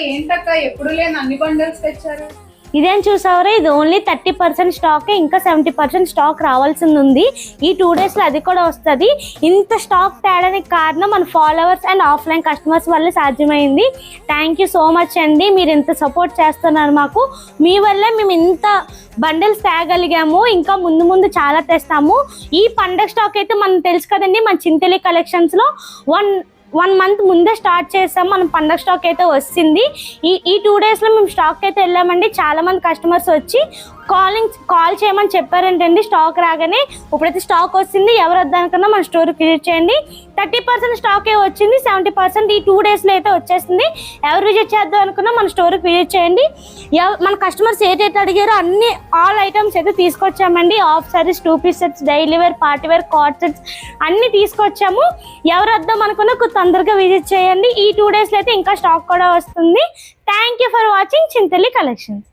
ఏంటక్క ఎప్పుడు లేని అన్ని బండల్స్ తెచ్చారు? ఇదేం చూసావరా, ఇది ఓన్లీ 30% స్టాక్, ఇంకా 70% స్టాక్ రావాల్సింది ఉంది. ఈ 2 days లో అది కూడా వస్తుంది. ఇంత స్టాక్ తేడానికి కారణం మన ఫాలోవర్స్ అండ్ ఆఫ్లైన్ కస్టమర్స్ వల్ల సాధ్యమైంది. థ్యాంక్ యూ సో మచ్ అండి, మీరు ఇంత సపోర్ట్ చేస్తున్నారు మాకు. మీ వల్లే మేము ఇంత బండిల్స్ తేగలిగాము. ఇంకా ముందు ముందు చాలా తెస్తాము. ఈ పండగ స్టాక్ అయితే మనం తెలుసు కదండి, మన చింతలి కలెక్షన్స్ లో 1 month ముందే స్టార్ట్ చేసాం. మనం పండగ స్టాక్ అయితే వచ్చింది. ఈ 2 days లో మేము స్టాక్ అయితే వెళ్ళామండి. చాలా మంది కస్టమర్స్ వచ్చి కాల్ చేయమని చెప్పారంటండి స్టాక్ రాగానే. ఇప్పుడైతే స్టాక్ వచ్చింది, ఎవరు వద్దనుకున్నా మన స్టోర్కి విజిట్ చేయండి. 30% స్టాకే వచ్చింది, 70% ఈ 2 days లో అయితే వచ్చేసింది. ఎవరు విజిట్ చేద్దాం అనుకున్నా మన స్టోర్కి విజిట్ చేయండి. మన కస్టమర్స్ ఏదైతే అడిగారో అన్ని ఆల్ ఐటమ్స్ అయితే తీసుకొచ్చామండి. Half saris, 2 piece sets, daily wear, party wear, cord sets అన్ని తీసుకొచ్చాము. ఎవరు వద్దాం అనుకున్నా తొందరగా విజిట్ చేయండి. ఈ 2 days లో అయితే ఇంకా స్టాక్ కూడా వస్తుంది. Thank you for watching Chintali collections.